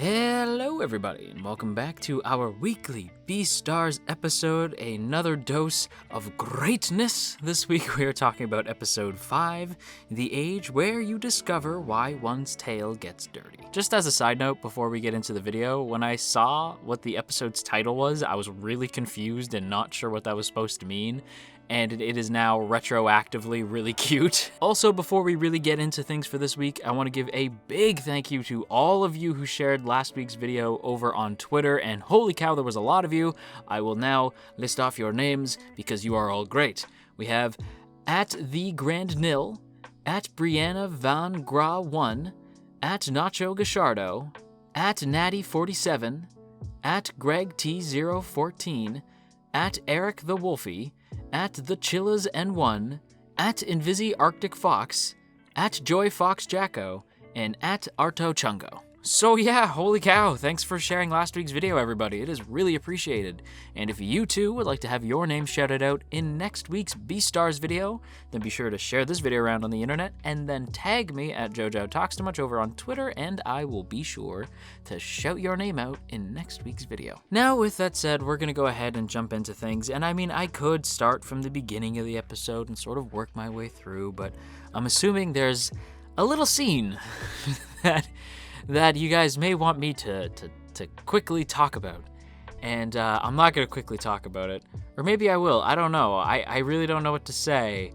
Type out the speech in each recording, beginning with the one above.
Hello everybody, and welcome back to our weekly Beastars episode, another dose of greatness. This week we are talking about episode 5, The Age Where You Discover Why One's Tail Gets Dirty. Just as a side note, before we get into the video, when I saw what the episode's title was, I was really confused and not sure what that was supposed to mean. And it is now retroactively really cute. Also, before we really get into things for this week, I want to give a big thank you to all of you who shared last week's video over on Twitter, and holy cow, there was a lot of you. I will now list off your names because you are all great. We have at The Grand Nil, at Brianna Van Gra 1, at Nacho Gashardo, at Natty47, at Greg T014, at Eric the Wolfie, at The Chillas N1, at Invisi Arctic Fox, at Joy Fox Jacko, and at Arto Chungo. So yeah, holy cow, thanks for sharing last week's video, everybody. It is really appreciated. And if you too would like to have your name shouted out in next week's Beastars video, then be sure to share this video around on the internet and then tag me at JoJo Talks Too Much over on Twitter, and I will be sure to shout your name out in next week's video. Now, with that said, we're gonna go ahead and jump into things. And I mean, I could start from the beginning of the episode and sort of work my way through, but I'm assuming there's a little scene that you guys may want me to quickly talk about. And I'm not going to quickly talk about it. Or maybe I will. I don't know. I really don't know what to say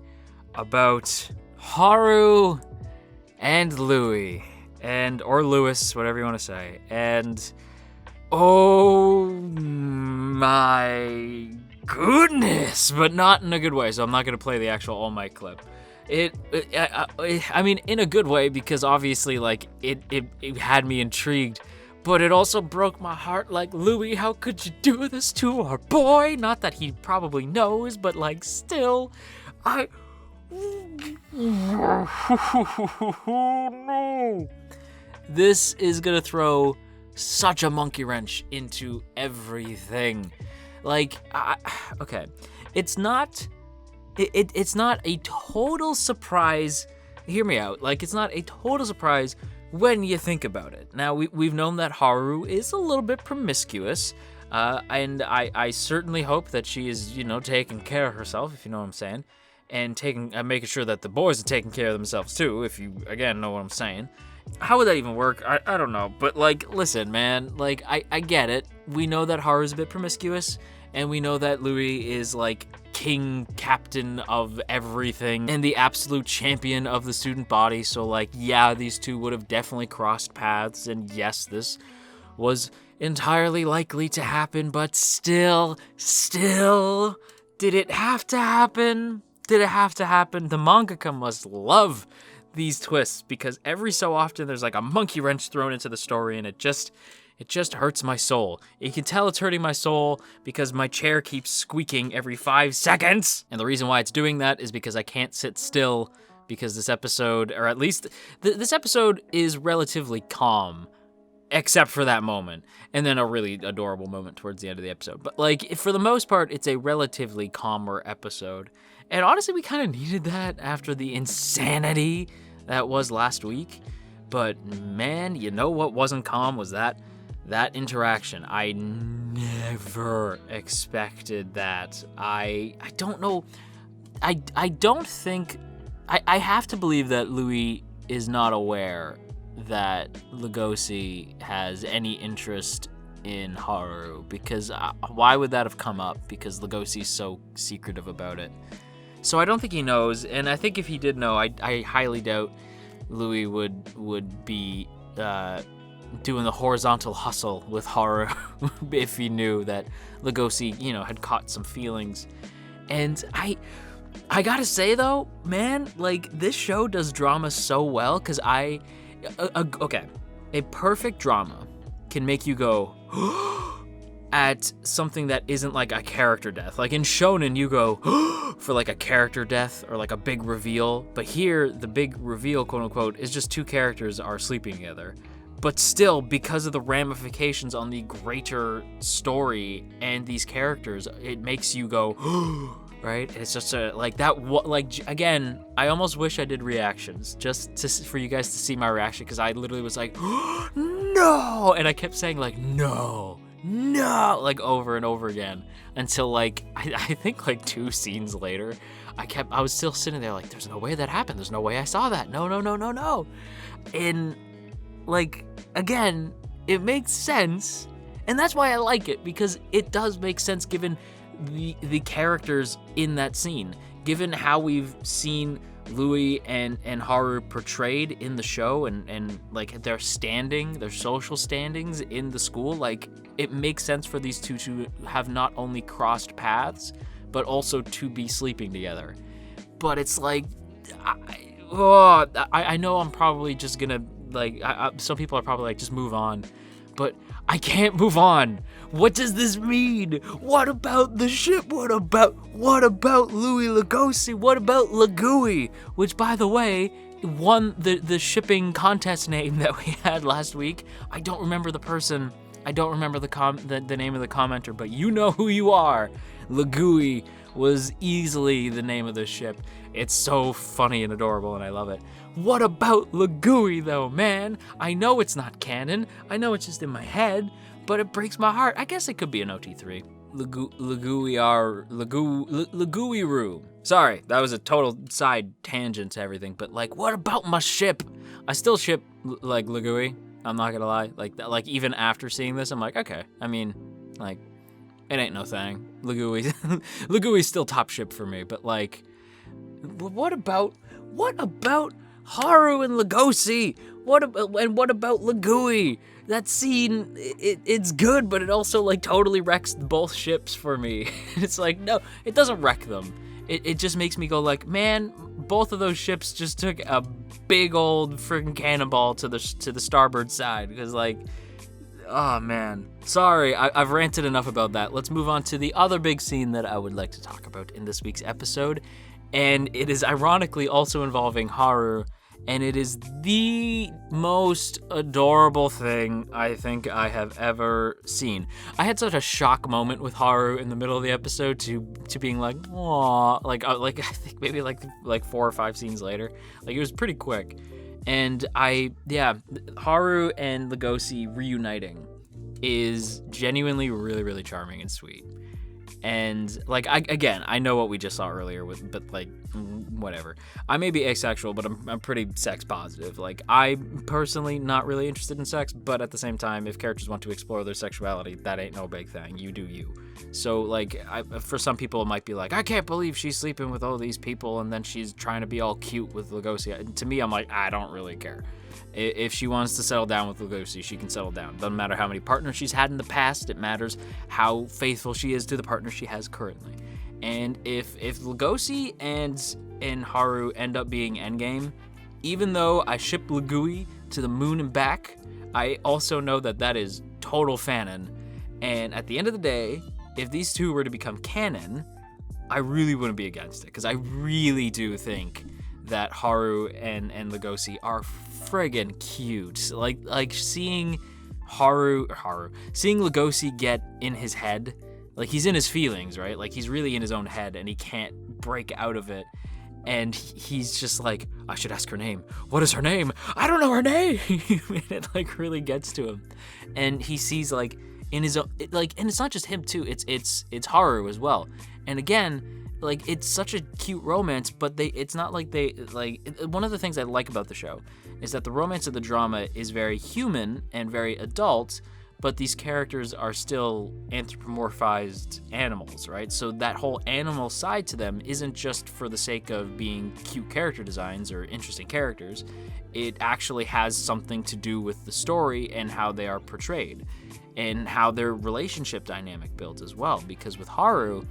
about Haru and Louis. Or Lewis, whatever you want to say. And oh my goodness. But not in a good way, so I'm not going to play the actual All Might clip. I mean, in a good way, because obviously, like, it had me intrigued, but it also broke my heart. Like, Louis, how could you do this to our boy? Not that he probably knows, but, like, still, no. This is gonna throw such a monkey wrench into everything. Like, okay, it's not a total surprise. Hear me out. Like, it's not a total surprise when you think about it. Now, we've known that Haru is a little bit promiscuous, and I certainly hope that she is, taking care of herself, if you know what I'm saying, and making sure that the boys are taking care of themselves too, if you, again, know what I'm saying. How would that even work? I don't know. But, like, listen, man, like, I get it. We know that Haru's a bit promiscuous, and we know that Louis is, like, king, captain of everything, and the absolute champion of the student body. So, like, yeah, these two would have definitely crossed paths, and yes, this was entirely likely to happen, but still, did it have to happen? Did it have to happen? The mangaka must love these twists, because every so often there's like a monkey wrench thrown into the story, and it just hurts my soul. You can tell it's hurting my soul because my chair keeps squeaking every 5 seconds. And the reason why it's doing that is because I can't sit still, because this episode, or at least this episode, is relatively calm, except for that moment. And then a really adorable moment towards the end of the episode. But, like, for the most part, it's a relatively calmer episode. And honestly, we kind of needed that after the insanity that was last week. But man, you know what wasn't calm was that interaction. I never expected that. I don't know. I don't think... I have to believe that Louis is not aware that Legoshi has any interest in Haru, because why would that have come up? Because Legoshi's so secretive about it. So I don't think he knows, and I think if he did know, I highly doubt Louis would be doing the horizontal hustle with Haru if he knew that Legoshi, had caught some feelings. And I gotta say though, man, like, this show does drama so well, because okay, a perfect drama can make you go at something that isn't like a character death. Like in Shonen, you go for like a character death or like a big reveal, but here the big reveal, quote unquote, is just two characters are sleeping together. But still, because of the ramifications on the greater story and these characters, it makes you go right? It's just again, I almost wish I did reactions just for you guys to see my reaction, because I literally was like, no, and I kept saying like, no, like over and over again until like I think like 2 scenes later, I was still sitting there like, there's no way that happened. There's no way I saw that. No. And like, again, it makes sense. And that's why I like it, because it does make sense given the characters in that scene, given how we've seen Louis and Haru portrayed in the show, and like their social standings in the school. Like, it makes sense for these two to have not only crossed paths, but also to be sleeping together. But it's like, I know I'm probably just gonna, like, some people are probably like, just move on. But I can't move on. What does this mean? What about the ship? What about Louis Legoshi? What about Legui? Which, by the way, won the shipping contest name that we had last week. I don't remember the person. I don't remember the name of the commenter, but you know who you are. Legui was easily the name of the ship. It's so funny and adorable, and I love it. What about Legui, though, man? I know it's not canon. I know it's just in my head, but it breaks my heart. I guess it could be an OT3. Leguiru. Sorry, that was a total side tangent to everything, but like, what about my ship? I still ship like Legui. I'm not gonna lie. Like even after seeing this, I'm like, okay. I mean, like, it ain't no thing. Legui's still top ship for me, but like, what about Haru and Legoshi? What about Legui? That scene, it's good, but it also like totally wrecks both ships for me. It's like, no, it doesn't wreck them. It just makes me go like, man, both of those ships just took a big old freaking cannonball to the starboard side, because like, oh man. Sorry, I've ranted enough about that. Let's move on to the other big scene that I would like to talk about in this week's episode. And it is ironically also involving Haru, and it is the most adorable thing I think I have ever seen. I had such a shock moment with Haru in the middle of the episode to being like, aww, like I think maybe like 4 or 5 scenes later. Like, it was pretty quick. And Haru and Legoshi reuniting is genuinely really, really charming and sweet. And like, I know what we just saw earlier but like, whatever. I may be asexual, but I'm pretty sex positive. Like, I personally not really interested in sex, but at the same time, if characters want to explore their sexuality, that ain't no big thing. You do you. So like, for some people it might be like, I can't believe she's sleeping with all these people and then she's trying to be all cute with Legoshi. To me, I'm like, I don't really care. If she wants to settle down with Legoshi, she can settle down. Doesn't matter how many partners she's had in the past. It matters how faithful she is to the partner she has currently. And if Legoshi and Haru end up being endgame, even though I ship Legui to the moon and back, I also know that is total fanon. And at the end of the day, if these two were to become canon, I really wouldn't be against it, because I really do think that Haru and Legoshi are friggin' cute. Like seeing seeing Legoshi get in his head, like he's in his feelings, right? Like he's really in his own head and he can't break out of it. And he's just like, I should ask her name. What is her name? I don't know her name. And it like really gets to him. And he sees like in his own, like, and it's not just him too. It's Haru as well. And again, like, it's such a cute romance, but it's not like one of the things I like about the show is that the romance of the drama is very human and very adult, but these characters are still anthropomorphized animals, right? So that whole animal side to them isn't just for the sake of being cute character designs or interesting characters. It actually has something to do with the story and how they are portrayed and how their relationship dynamic builds as well. Because with Haru,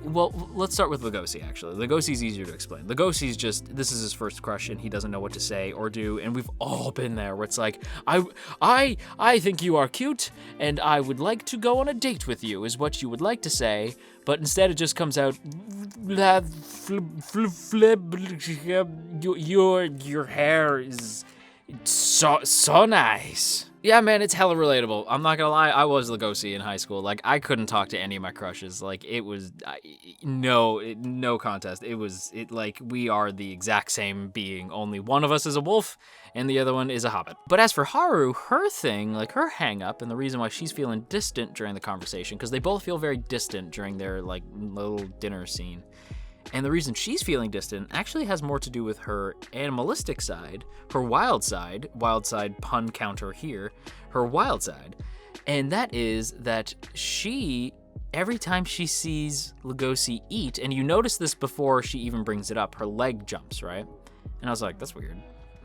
well, let's start with Legoshi, actually. Legoshi's easier to explain. Legoshi's just, this is his first crush, and he doesn't know what to say or do, and we've all been there, where it's like, I think you are cute, and I would like to go on a date with you, is what you would like to say, but instead it just comes out, your hair is so nice. Yeah, man, it's hella relatable. I'm not gonna lie, I was Legoshi in high school. Like, I couldn't talk to any of my crushes. Like, it was no contest. Like we are the exact same being. Only one of us is a wolf, and the other one is a hobbit. But as for Haru, her thing, like her hang up, and the reason why she's feeling distant during the conversation, because they both feel very distant during their like little dinner scene. And the reason she's feeling distant actually has more to do with her animalistic side, her wild side pun counter here, her wild side. And that is that she, every time she sees Legoshi eat, and you notice this before she even brings it up, her leg jumps, right? And I was like, that's weird.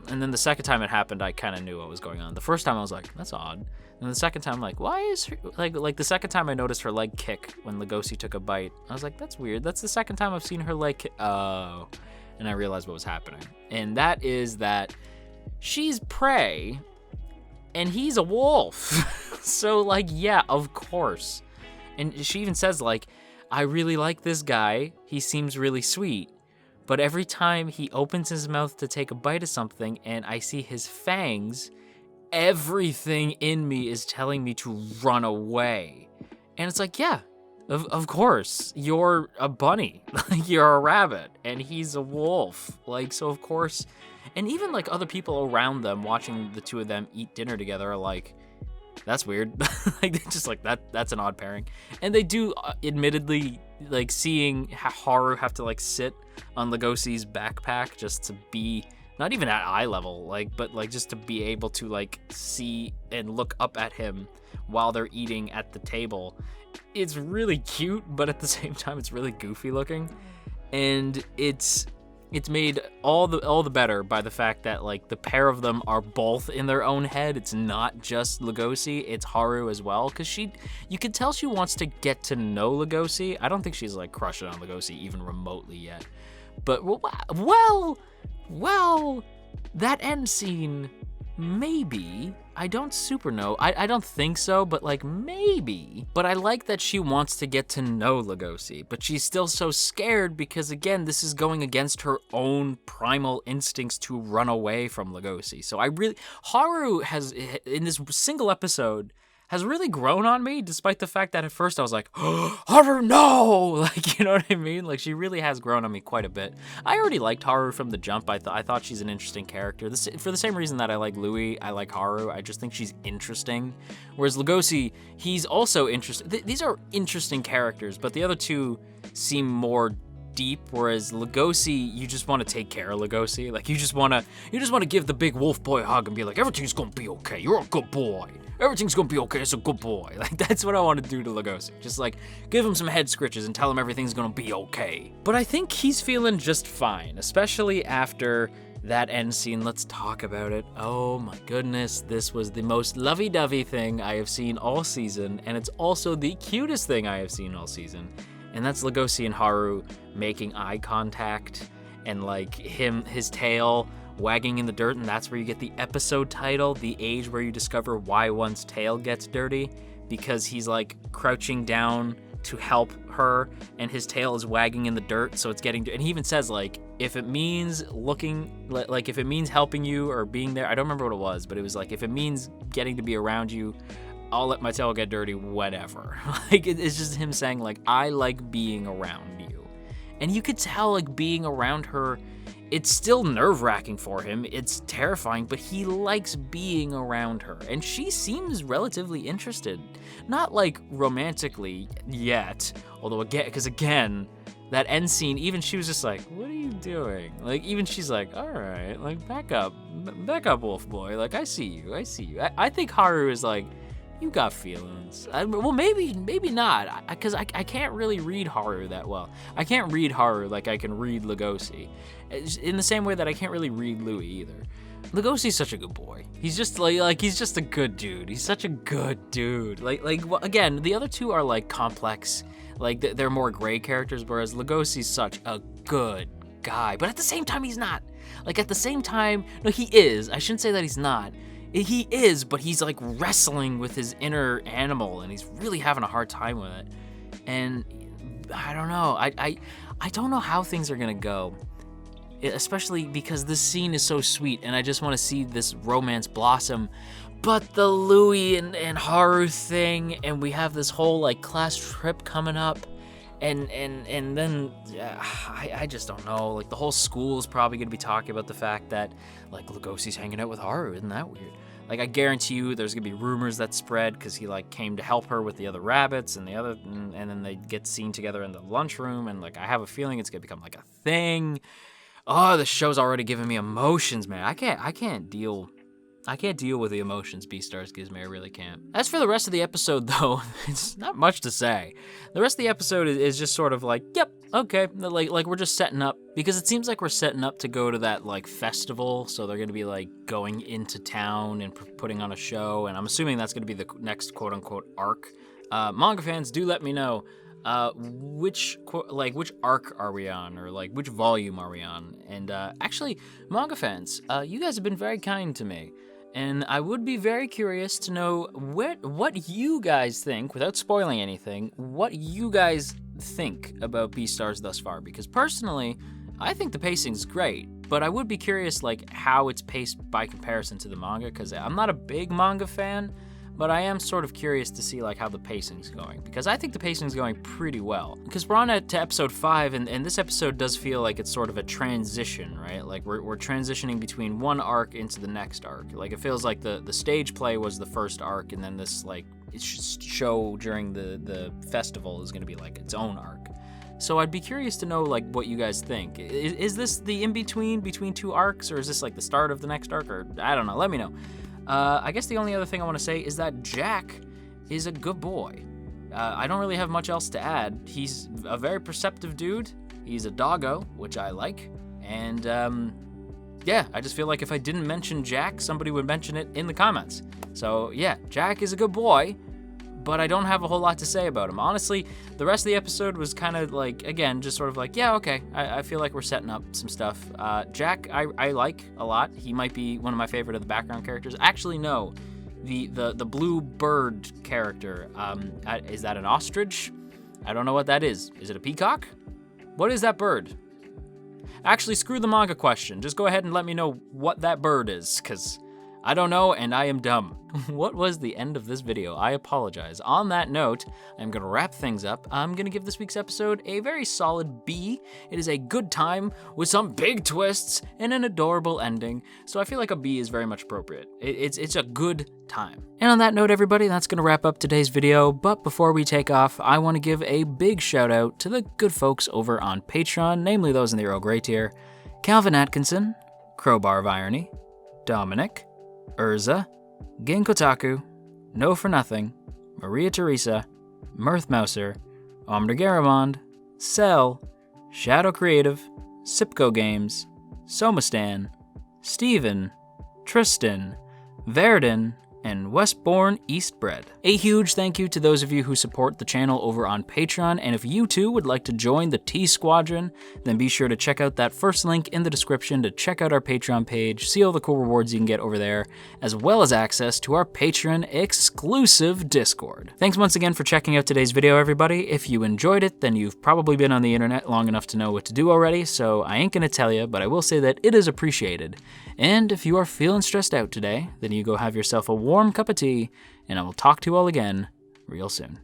And then the second time it happened, I kind of knew what was going on. The first time I was like, that's odd. And the second time, like, why is her, like the second time I noticed her leg kick when Legoshi took a bite, I was like, that's weird. That's the second time I've seen her leg kick. Oh. And I realized what was happening. And that is that she's prey and he's a wolf. So, like, yeah, of course. And she even says, like, I really like this guy. He seems really sweet. But every time he opens his mouth to take a bite of something and I see his fangs, everything in me is telling me to run away. And it's like, yeah, of course. You're a bunny. Like, you're a rabbit. And he's a wolf. Like, so of course. And even, like, other people around them watching the two of them eat dinner together are like, that's weird. Like, they're just like, that's an odd pairing. And they do, admittedly, like, seeing Haru have to, like, sit on Legoshi's backpack just to be, not even at eye level, like, but, like, just to be able to, like, see and look up at him while they're eating at the table. It's really cute, but at the same time, it's really goofy looking. And it's made all the better by the fact that, like, the pair of them are both in their own head. It's not just Legoshi, it's Haru as well, because you can tell she wants to get to know Legoshi. I don't think she's, like, crushing on Legoshi even remotely yet. But, well, that end scene, maybe. I don't super know. I don't think so, but, like, maybe. But I like that she wants to get to know Legoshi, but she's still so scared because, again, this is going against her own primal instincts to run away from Legoshi. So Haru has, in this single episode, has really grown on me, despite the fact that at first I was like, oh, Haru, no! Like, you know what I mean? Like, she really has grown on me quite a bit. I already liked Haru from the jump. I thought she's an interesting character. For the same reason that I like Louis, I like Haru. I just think she's interesting. Whereas Legoshi, he's also interesting. These are interesting characters, but the other two seem more deep, whereas Legoshi, you just want to take care of Legoshi. Like, you just want to give the big wolf boy a hug and be like, everything's gonna be okay. You're a good boy. Everything's gonna be okay. It's a good boy. Like, that's what I want to do to Legoshi. Just, like, give him some head scritches and tell him everything's gonna be okay. But I think he's feeling just fine, especially after that end scene. Let's talk about it. Oh my goodness, this was the most lovey-dovey thing I have seen all season, and it's also the cutest thing I have seen all season. And that's Legoshi and Haru making eye contact, and, like, his tail wagging in the dirt, and that's where you get the episode title, The Age Where You Discover Why One's Tail Gets Dirty, because he's, like, crouching down to help her, and his tail is wagging in the dirt, so it's getting, and he even says, like, if it means if it means helping you or being there, I don't remember what it was, but it was like, if it means getting to be around you, I'll let my tail get dirty, whatever. Like, it's just him saying, like, I like being around you. And you could tell, like, being around her, it's still nerve-wracking for him, it's terrifying, but he likes being around her. And she seems relatively interested. Not, like, romantically yet, although, again, that end scene, even she was just like, what are you doing? Like, even she's like, all right, like, back up, wolf boy. Like, I see you. I think Haru is like, you got feelings. Well, maybe not, because I can't really read Haru that well. I can't read Haru like I can read Legoshi, in the same way that I can't really read Louis either. Legoshi's such a good boy. He's just like he's just a good dude. He's such a good dude. Again, the other two are, like, complex. Like, they're more gray characters, whereas Legoshi's such a good guy. But at the same time, he's not. Like, at the same time, no, he is. I shouldn't say that he's not. He is, but he's, like, wrestling with his inner animal, and he's really having a hard time with it. And I don't know. I don't know how things are gonna go, especially because this scene is so sweet, and I just want to see this romance blossom. But the Louis and Haru thing, and we have this whole like class trip coming up, and then I just don't know. Like the whole school is probably gonna be talking about the fact that like Legoshi's hanging out with Haru. Isn't that weird? Like I guarantee you, there's gonna be rumors that spread because he like came to help her with the other rabbits and and then they get seen together in the lunchroom, and like I have a feeling it's gonna become like a thing. Oh, the show's already giving me emotions, man. I can't deal with the emotions Beastars gives me. I really can't. As for the rest of the episode, though, it's not much to say. The rest of the episode is just sort of like, yep, okay, like we're just setting up, because it seems like we're setting up to go to that like festival. So they're gonna be like going into town and putting on a show, and I'm assuming that's gonna be the next quote unquote arc. Manga fans, do let me know. Which arc are we on, or like which volume are we on? And actually, manga fans, you guys have been very kind to me, and I would be very curious to know what you guys think, without spoiling anything, what you guys think about Beastars thus far. Because personally, I think the pacing's great, but I would be curious like how it's paced by comparison to the manga, because I'm not a big manga fan. But I am sort of curious to see like how the pacing's going, because I think the pacing's going pretty well. Because we're on to episode 5, and this episode does feel like it's sort of a transition, right? Like we're transitioning between one arc into the next arc. Like it feels like the stage play was the first arc, and then this like show during the festival is gonna be like its own arc. So I'd be curious to know like what you guys think. Is this the between two arcs, or is this like the start of the next arc, or I don't know, let me know. I guess the only other thing I want to say is that Jack is a good boy. I don't really have much else to add. He's a very perceptive dude. He's a doggo, which I like. And yeah, I just feel like if I didn't mention Jack, somebody would mention it in the comments. So yeah, Jack is a good boy, but I don't have a whole lot to say about him. Honestly, the rest of the episode was kind of like, again, just sort of like, yeah, okay, I feel like we're setting up some stuff. Jack, I like a lot. He might be one of my favorite of the background characters. Actually, no, the blue bird character, is that an ostrich? I don't know what that is. Is it a peacock? What is that bird? Actually, screw the manga question. Just go ahead and let me know what that bird is, because I don't know, and I am dumb. What was the end of this video? I apologize. On that note, I'm gonna wrap things up. I'm gonna give this week's episode a very solid B. It is a good time with some big twists and an adorable ending, so I feel like a B is very much appropriate. It's a good time. And on that note, everybody, that's gonna wrap up today's video, but before we take off, I wanna give a big shout out to the good folks over on Patreon, namely those in the Earl Grey tier: Calvin Atkinson, Crowbar of Irony, Dominic, Urza, Ginkotaku, No For Nothing, Maria Teresa, Mirth Mouser, Omner Garamond, Cell, Shadow Creative, Sipco Games, Somastan, Steven, Tristan, Verdon, and Westbourne Eastbred. A huge thank you to those of you who support the channel over on Patreon, and if you too would like to join the T Squadron, then be sure to check out that first link in the description to check out our Patreon page, see all the cool rewards you can get over there, as well as access to our Patreon exclusive Discord. Thanks once again for checking out today's video, everybody. If you enjoyed it, then you've probably been on the internet long enough to know what to do already, so I ain't gonna tell you, but I will say that it is appreciated. And if you are feeling stressed out today, then you go have yourself a warm cup of tea, and I will talk to you all again real soon.